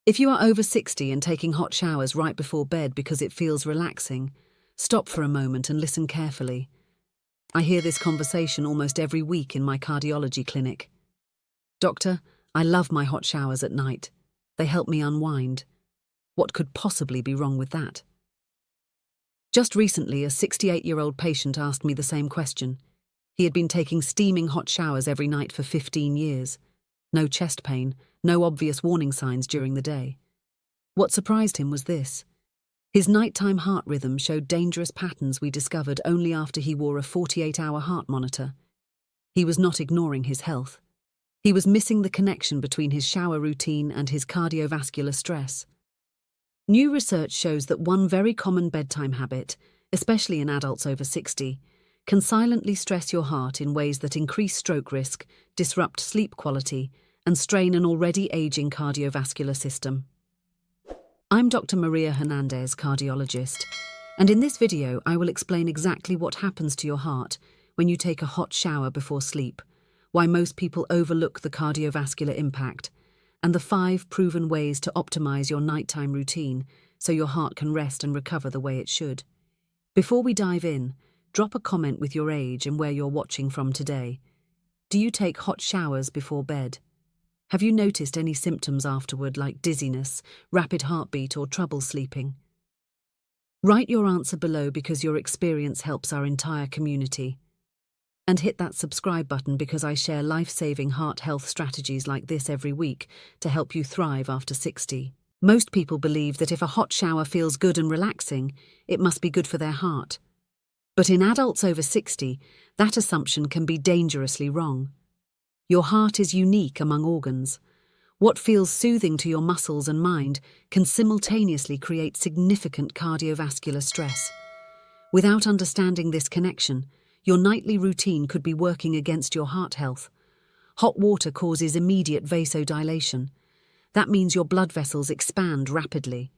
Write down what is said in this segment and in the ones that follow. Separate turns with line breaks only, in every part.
If you are over 60 and taking hot showers right before bed because it feels relaxing, stop for a moment and listen carefully. I hear this conversation almost every week in my cardiology clinic. Doctor, I love my hot showers at night. They help me unwind. What could possibly be wrong with that? Just recently, a 68-year-old patient asked me the same question. He had been taking steaming hot showers every night for 15 years. No chest pain, no obvious warning signs during the day. What surprised him was this. His nighttime heart rhythm showed dangerous patterns we discovered only after he wore a 48-hour heart monitor. He was not ignoring his health. He was missing the connection between his shower routine and his cardiovascular stress. New research shows that one very common bedtime habit, especially in adults over 60, can silently stress your heart in ways that increase stroke risk, disrupt sleep quality, and strain an already aging cardiovascular system. I'm Dr. Maria Hernandez, cardiologist, and in this video I will explain exactly what happens to your heart when you take a hot shower before sleep, why most people overlook the cardiovascular impact, and the 5 proven ways to optimize your nighttime routine so your heart can rest and recover the way it should. Before we dive in, drop a comment with your age and where you're watching from today. Do you take hot showers before bed? Have you noticed any symptoms afterward like dizziness, rapid heartbeat, or trouble sleeping? Write your answer below because your experience helps our entire community. And hit that subscribe button because I share life-saving heart health strategies like this every week to help you thrive after 60. Most people believe that if a hot shower feels good and relaxing, it must be good for their heart. But in adults over 60, that assumption can be dangerously wrong. Your heart is unique among organs. What feels soothing to your muscles and mind can simultaneously create significant cardiovascular stress. Without understanding this connection, your nightly routine could be working against your heart health. Hot water causes immediate vasodilation. That means your blood vessels expand rapidly.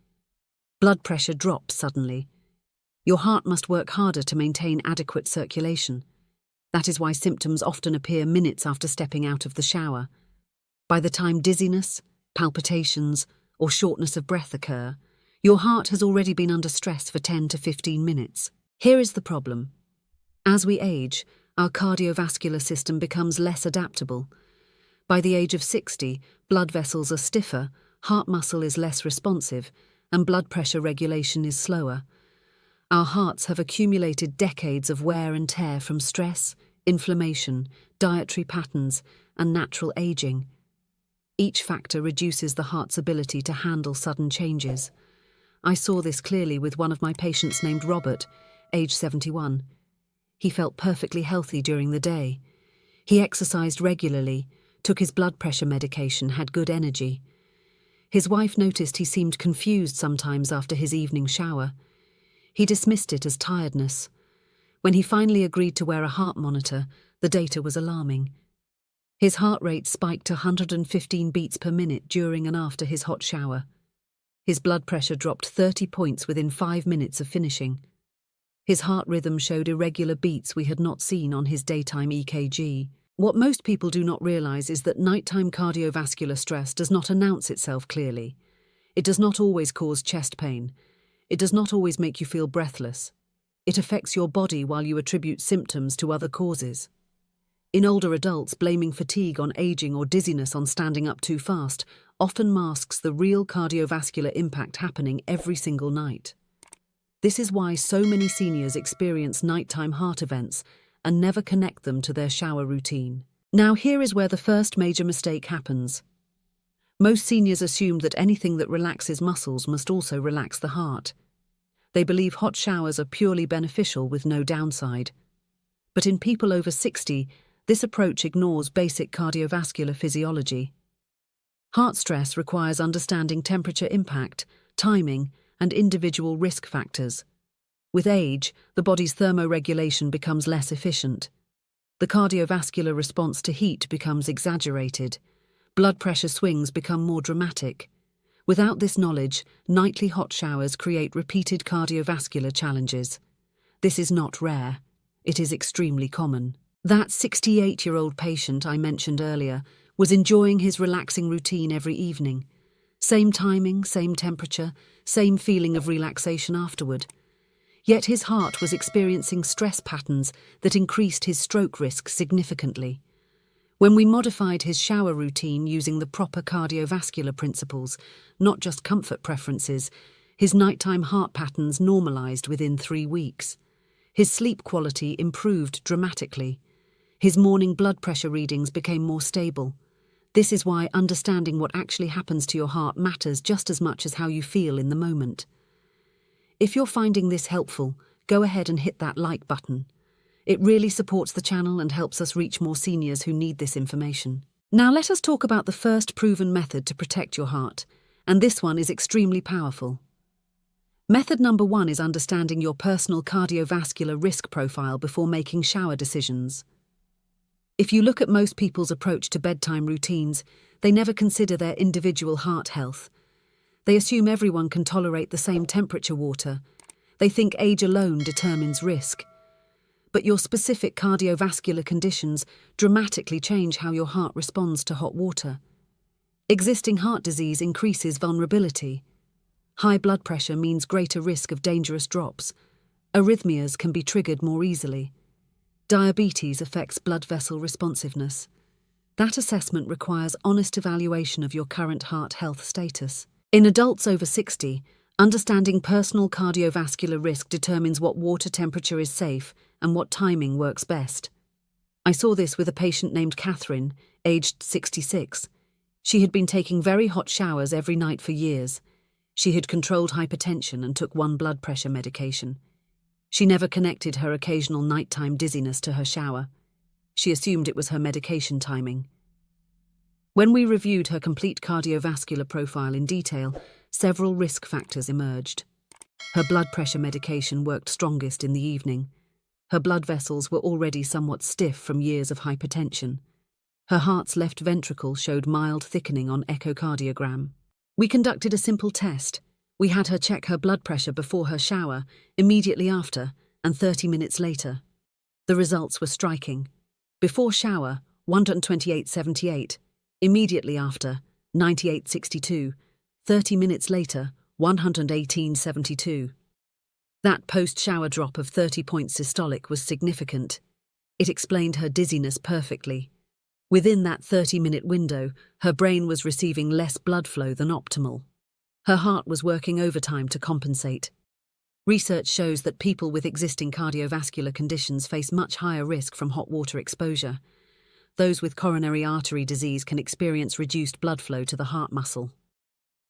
Blood pressure drops suddenly. Your heart must work harder to maintain adequate circulation. That is why symptoms often appear minutes after stepping out of the shower. By the time dizziness, palpitations, or shortness of breath occur, your heart has already been under stress for 10 to 15 minutes. Here is the problem. As we age, our cardiovascular system becomes less adaptable. By the age of 60, blood vessels are stiffer, heart muscle is less responsive, and blood pressure regulation is slower. Our hearts have accumulated decades of wear and tear from stress, inflammation, dietary patterns, and natural aging. Each factor reduces the heart's ability to handle sudden changes. I saw this clearly with one of my patients named Robert, age 71. He felt perfectly healthy during the day. He exercised regularly, took his blood pressure medication, had good energy. His wife noticed he seemed confused sometimes after his evening shower. He dismissed it as tiredness. When he finally agreed to wear a heart monitor, the data was alarming. His heart rate spiked to 115 beats per minute during and after his hot shower. His blood pressure dropped 30 points within 5 minutes of finishing. His heart rhythm showed irregular beats we had not seen on his daytime EKG. What most people do not realize is that nighttime cardiovascular stress does not announce itself clearly. It does not always cause chest pain. It does not always make you feel breathless. It affects your body while you attribute symptoms to other causes. In older adults, blaming fatigue on aging or dizziness on standing up too fast often masks the real cardiovascular impact happening every single night. This is why so many seniors experience nighttime heart events and never connect them to their shower routine. Now here is where the first major mistake happens. Most seniors assume that anything that relaxes muscles must also relax the heart. They believe hot showers are purely beneficial with no downside. But in people over 60, this approach ignores basic cardiovascular physiology. Heart stress requires understanding temperature impact, timing, and individual risk factors. With age, the body's thermoregulation becomes less efficient. The cardiovascular response to heat becomes exaggerated. Blood pressure swings become more dramatic. Without this knowledge, nightly hot showers create repeated cardiovascular challenges. This is not rare. It is extremely common. That 68-year-old patient I mentioned earlier was enjoying his relaxing routine every evening. Same timing, same temperature, same feeling of relaxation afterward. Yet his heart was experiencing stress patterns that increased his stroke risk significantly. When we modified his shower routine using the proper cardiovascular principles, not just comfort preferences, his nighttime heart patterns normalized within 3 weeks. His sleep quality improved dramatically. His morning blood pressure readings became more stable. This is why understanding what actually happens to your heart matters just as much as how you feel in the moment. If you're finding this helpful, go ahead and hit that like button. It really supports the channel and helps us reach more seniors who need this information. Now let us talk about the first proven method to protect your heart, and this one is extremely powerful. Method number 1 is understanding your personal cardiovascular risk profile before making shower decisions. If you look at most people's approach to bedtime routines, they never consider their individual heart health. They assume everyone can tolerate the same temperature water. They think age alone determines risk. But your specific cardiovascular conditions dramatically change how your heart responds to hot water. Existing heart disease increases vulnerability. High blood pressure means greater risk of dangerous drops. Arrhythmias can be triggered more easily. Diabetes affects blood vessel responsiveness. That assessment requires honest evaluation of your current heart health status. In adults over 60, understanding personal cardiovascular risk determines what water temperature is safe and what timing works best. I saw this with a patient named Catherine, aged 66. She had been taking very hot showers every night for years. She had controlled hypertension and took 1 blood pressure medication. She never connected her occasional nighttime dizziness to her shower. She assumed it was her medication timing. When we reviewed her complete cardiovascular profile in detail, several risk factors emerged. Her blood pressure medication worked strongest in the evening. Her blood vessels were already somewhat stiff from years of hypertension. Her heart's left ventricle showed mild thickening on echocardiogram. We conducted a simple test. We had her check her blood pressure before her shower, immediately after, and 30 minutes later. The results were striking. Before shower, 128/78. Immediately after, 98/62. 30 minutes later, 118/72. That post-shower drop of 30 points systolic was significant. It explained her dizziness perfectly. Within that 30-minute window, her brain was receiving less blood flow than optimal. Her heart was working overtime to compensate. Research shows that people with existing cardiovascular conditions face much higher risk from hot water exposure. Those with coronary artery disease can experience reduced blood flow to the heart muscle.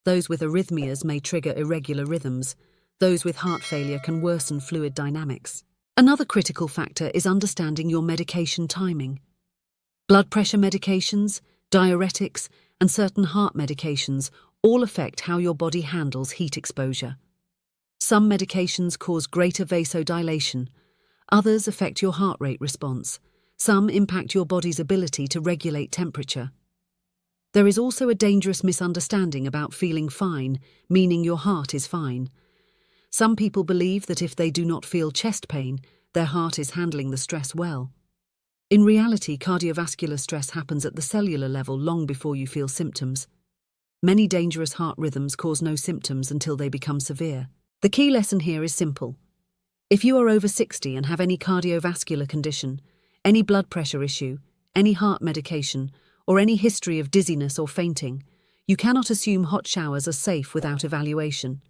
Those with arrhythmias may trigger irregular rhythms. Those with heart failure can worsen fluid dynamics. Another critical factor is understanding your medication timing. Blood pressure medications, diuretics, and certain heart medications all affect how your body handles heat exposure. Some medications cause greater vasodilation. Others affect your heart rate response. Some impact your body's ability to regulate temperature. There is also a dangerous misunderstanding about feeling fine, meaning your heart is fine. Some people believe that if they do not feel chest pain, their heart is handling the stress well. In reality, cardiovascular stress happens at the cellular level long before you feel symptoms. Many dangerous heart rhythms cause no symptoms until they become severe. The key lesson here is simple. If you are over 60 and have any cardiovascular condition, any blood pressure issue, any heart medication, or any history of dizziness or fainting, you cannot assume hot showers are safe without evaluation.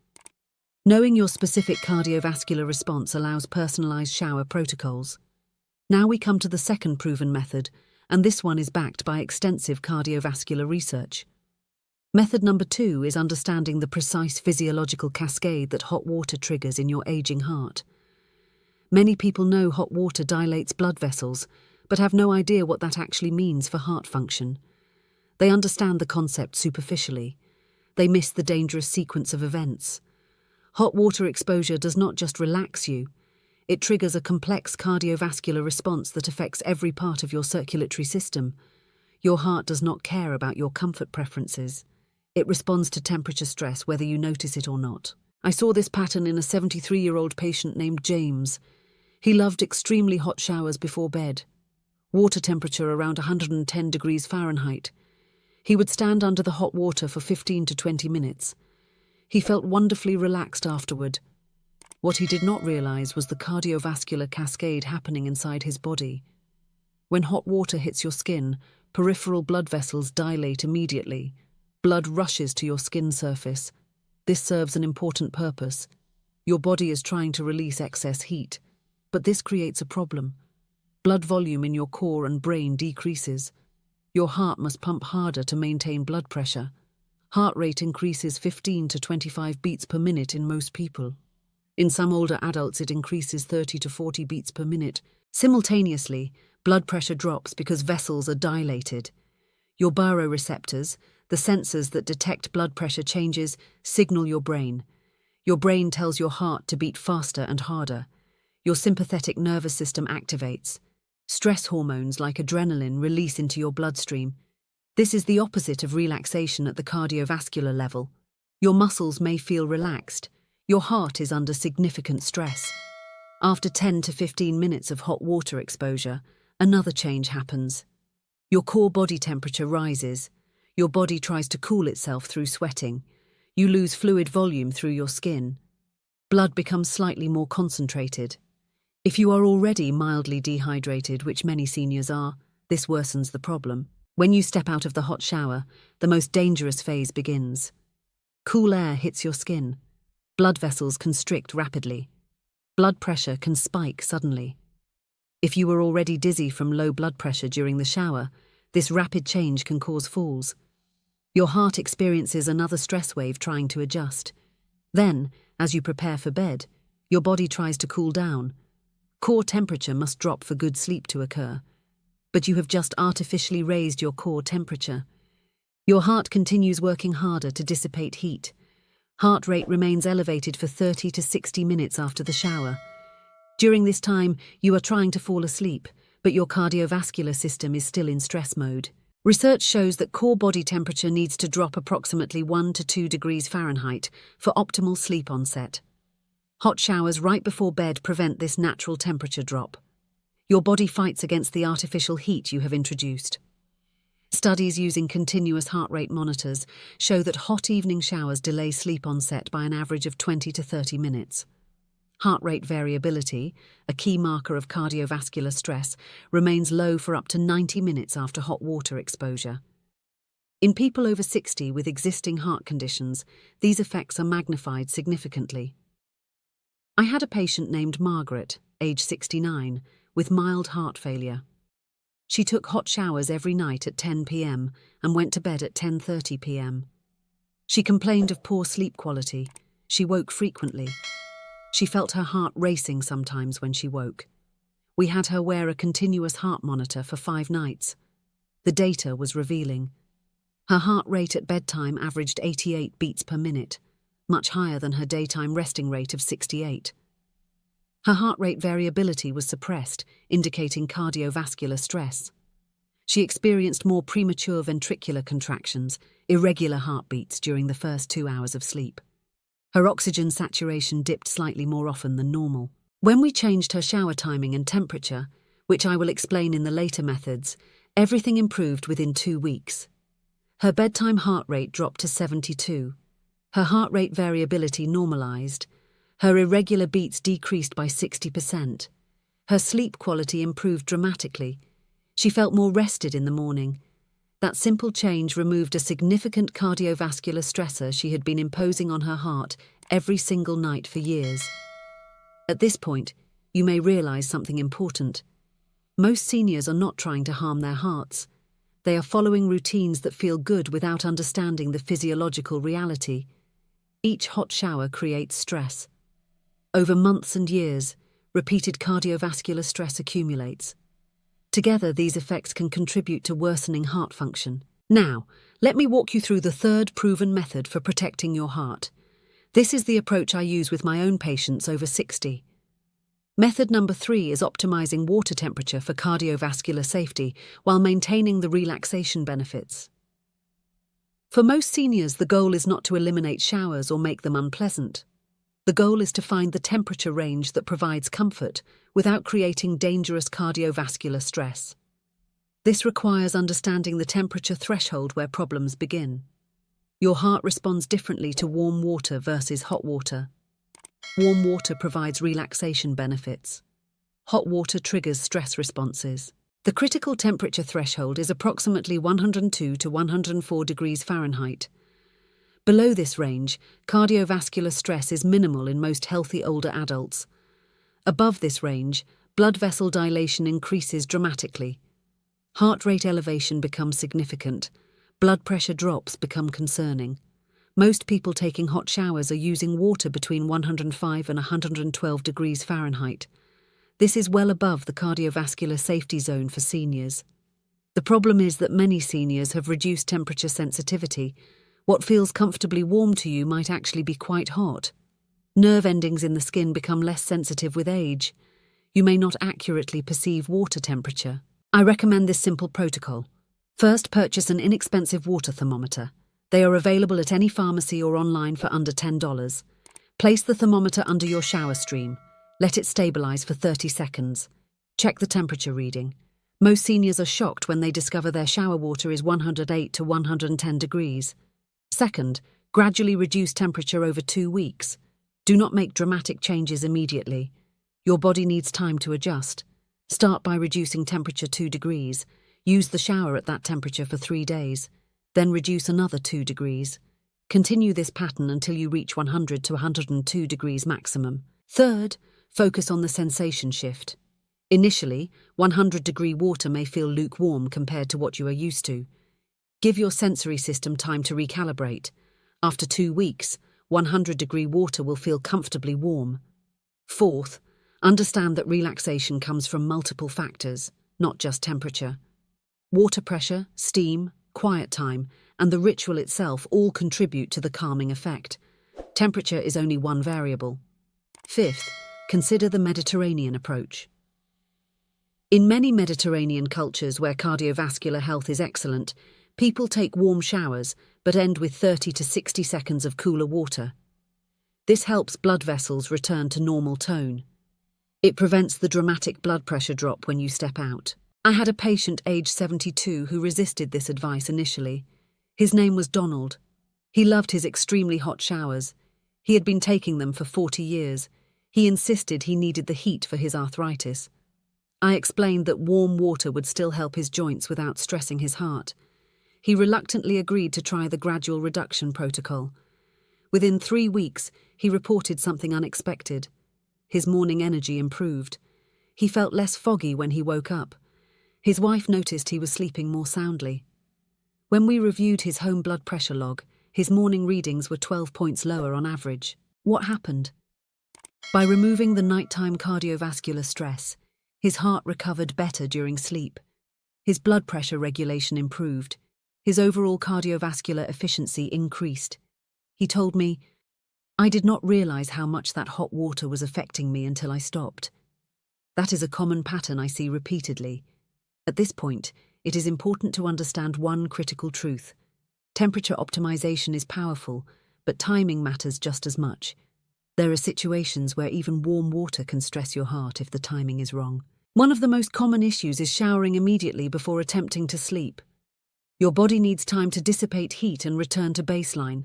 Knowing your specific cardiovascular response allows personalized shower protocols. Now we come to the second proven method, and this one is backed by extensive cardiovascular research. Method number 2 is understanding the precise physiological cascade that hot water triggers in your aging heart. Many people know hot water dilates blood vessels, but have no idea what that actually means for heart function. They understand the concept superficially. They miss the dangerous sequence of events. Hot water exposure does not just relax you. It triggers a complex cardiovascular response that affects every part of your circulatory system. Your heart does not care about your comfort preferences. It responds to temperature stress whether you notice it or not. I saw this pattern in a 73-year-old patient named James. He loved extremely hot showers before bed. Water temperature around 110 degrees Fahrenheit. He would stand under the hot water for 15 to 20 minutes. He felt wonderfully relaxed afterward. What he did not realize was the cardiovascular cascade happening inside his body. When hot water hits your skin, peripheral blood vessels dilate immediately. Blood rushes to your skin surface. This serves an important purpose. Your body is trying to release excess heat, but this creates a problem. Blood volume in your core and brain decreases. Your heart must pump harder to maintain blood pressure. Heart rate increases 15 to 25 beats per minute in most people. In some older adults, it increases 30 to 40 beats per minute. Simultaneously, blood pressure drops because vessels are dilated. Your baroreceptors, the sensors that detect blood pressure changes, signal your brain. Your brain tells your heart to beat faster and harder. Your sympathetic nervous system activates. Stress hormones like adrenaline release into your bloodstream. This is the opposite of relaxation at the cardiovascular level. Your muscles may feel relaxed. Your heart is under significant stress. After 10 to 15 minutes of hot water exposure, another change happens. Your core body temperature rises. Your body tries to cool itself through sweating. You lose fluid volume through your skin. Blood becomes slightly more concentrated. If you are already mildly dehydrated, which many seniors are, this worsens the problem. When you step out of the hot shower, the most dangerous phase begins. Cool air hits your skin. Blood vessels constrict rapidly. Blood pressure can spike suddenly. If you were already dizzy from low blood pressure during the shower, this rapid change can cause falls. Your heart experiences another stress wave trying to adjust. Then, as you prepare for bed, your body tries to cool down. Core temperature must drop for good sleep to occur. But you have just artificially raised your core temperature. Your heart continues working harder to dissipate heat. Heart rate remains elevated for 30 to 60 minutes after the shower. During this time, you are trying to fall asleep, but your cardiovascular system is still in stress mode. Research shows that core body temperature needs to drop approximately 1 to 2 degrees Fahrenheit for optimal sleep onset. Hot showers right before bed prevent this natural temperature drop. Your body fights against the artificial heat you have introduced. Studies using continuous heart rate monitors show that hot evening showers delay sleep onset by an average of 20 to 30 minutes. Heart rate variability, a key marker of cardiovascular stress, remains low for up to 90 minutes after hot water exposure. In people over 60 with existing heart conditions, these effects are magnified significantly. I had a patient named Margaret, age 69, with mild heart failure. She took hot showers every night at 10 p.m. and went to bed at 10:30 p.m. She complained of poor sleep quality. She woke frequently. She felt her heart racing sometimes when she woke. We had her wear a continuous heart monitor for 5 nights. The data was revealing. Her heart rate at bedtime averaged 88 beats per minute, much higher than her daytime resting rate of 68. Her heart rate variability was suppressed, indicating cardiovascular stress. She experienced more premature ventricular contractions, irregular heartbeats during the first 2 hours of sleep. Her oxygen saturation dipped slightly more often than normal. When we changed her shower timing and temperature, which I will explain in the later methods, everything improved within 2 weeks. Her bedtime heart rate dropped to 72. Her heart rate variability normalized. Her irregular beats decreased by 60%. Her sleep quality improved dramatically. She felt more rested in the morning. That simple change removed a significant cardiovascular stressor she had been imposing on her heart every single night for years. At this point, you may realize something important. Most seniors are not trying to harm their hearts. They are following routines that feel good without understanding the physiological reality. Each hot shower creates stress. Over months and years, repeated cardiovascular stress accumulates. Together, these effects can contribute to worsening heart function. Now, let me walk you through the third proven method for protecting your heart. This is the approach I use with my own patients over 60. Method number 3 is optimizing water temperature for cardiovascular safety while maintaining the relaxation benefits. For most seniors, the goal is not to eliminate showers or make them unpleasant. The goal is to find the temperature range that provides comfort without creating dangerous cardiovascular stress. This requires understanding the temperature threshold where problems begin. Your heart responds differently to warm water versus hot water. Warm water provides relaxation benefits. Hot water triggers stress responses. The critical temperature threshold is approximately 102 to 104 degrees Fahrenheit. Below this range, cardiovascular stress is minimal in most healthy older adults. Above this range, blood vessel dilation increases dramatically. Heart rate elevation becomes significant. Blood pressure drops become concerning. Most people taking hot showers are using water between 105 and 112 degrees Fahrenheit. This is well above the cardiovascular safety zone for seniors. The problem is that many seniors have reduced temperature sensitivity. What feels comfortably warm to you might actually be quite hot. Nerve endings in the skin become less sensitive with age. You may not accurately perceive water temperature. I recommend this simple protocol. First, purchase an inexpensive water thermometer. They are available at any pharmacy or online for under $10. Place the thermometer under your shower stream. Let it stabilize for 30 seconds. Check the temperature reading. Most seniors are shocked when they discover their shower water is 108 to 110 degrees. Second, gradually reduce temperature over 2 weeks. Do not make dramatic changes immediately. Your body needs time to adjust. Start by reducing temperature 2 degrees. Use the shower at that temperature for 3 days. Then reduce another 2 degrees. Continue this pattern until you reach 100 to 102 degrees maximum. Third, focus on the sensation shift. Initially, 100-degree water may feel lukewarm compared to what you are used to. Give your sensory system time to recalibrate. After 2 weeks, 100-degree water will feel comfortably warm. Fourth, understand that relaxation comes from multiple factors, not just temperature. Water pressure, steam, quiet time, and the ritual itself all contribute to the calming effect. Temperature is only one variable. Fifth, consider the Mediterranean approach. In many Mediterranean cultures where cardiovascular health is excellent, people take warm showers but end with 30 to 60 seconds of cooler water. This helps blood vessels return to normal tone. It prevents the dramatic blood pressure drop when you step out. I had a patient aged 72 who resisted this advice initially. His name was Donald. He loved his extremely hot showers. He had been taking them for 40 years. He insisted he needed the heat for his arthritis. I explained that warm water would still help his joints without stressing his heart. He reluctantly agreed to try the gradual reduction protocol. Within 3 weeks, he reported something unexpected. His morning energy improved. He felt less foggy when he woke up. His wife noticed he was sleeping more soundly. When we reviewed his home blood pressure log, his morning readings were 12 points lower on average. What happened? By removing the nighttime cardiovascular stress, his heart recovered better during sleep. His blood pressure regulation improved. His overall cardiovascular efficiency increased. He told me, "I did not realize how much that hot water was affecting me until I stopped." That is a common pattern I see repeatedly. At this point, it is important to understand one critical truth. Temperature optimization is powerful, but timing matters just as much. There are situations where even warm water can stress your heart if the timing is wrong. One of the most common issues is showering immediately before attempting to sleep. Your body needs time to dissipate heat and return to baseline.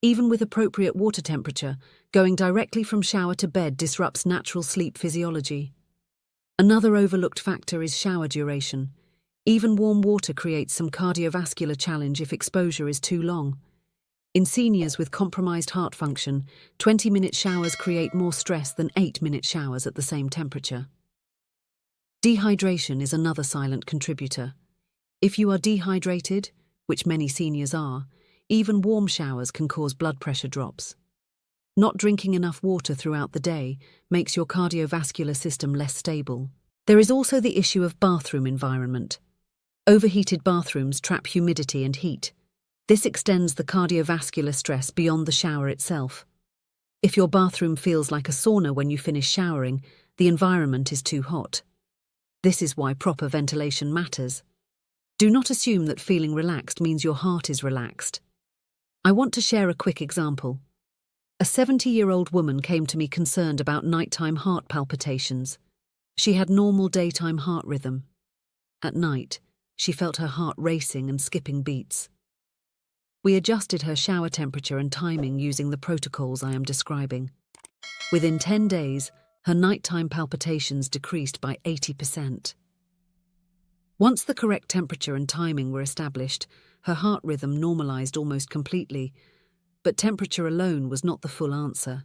Even with appropriate water temperature, going directly from shower to bed disrupts natural sleep physiology. Another overlooked factor is shower duration. Even warm water creates some cardiovascular challenge if exposure is too long. In seniors with compromised heart function, 20-minute showers create more stress than 8-minute showers at the same temperature. Dehydration is another silent contributor. If you are dehydrated, which many seniors are, even warm showers can cause blood pressure drops. Not drinking enough water throughout the day makes your cardiovascular system less stable. There is also the issue of bathroom environment. Overheated bathrooms trap humidity and heat. This extends the cardiovascular stress beyond the shower itself. If your bathroom feels like a sauna when you finish showering, the environment is too hot. This is why proper ventilation matters. Do not assume that feeling relaxed means your heart is relaxed. I want to share a quick example. A 70-year-old woman came to me concerned about nighttime heart palpitations. She had normal daytime heart rhythm. At night, She felt her heart racing and skipping beats. We adjusted her shower temperature and timing using the protocols I am describing. Within 10 days, her nighttime palpitations decreased by 80%. Once the correct temperature and timing were established, her heart rhythm normalized almost completely, but temperature alone was not the full answer.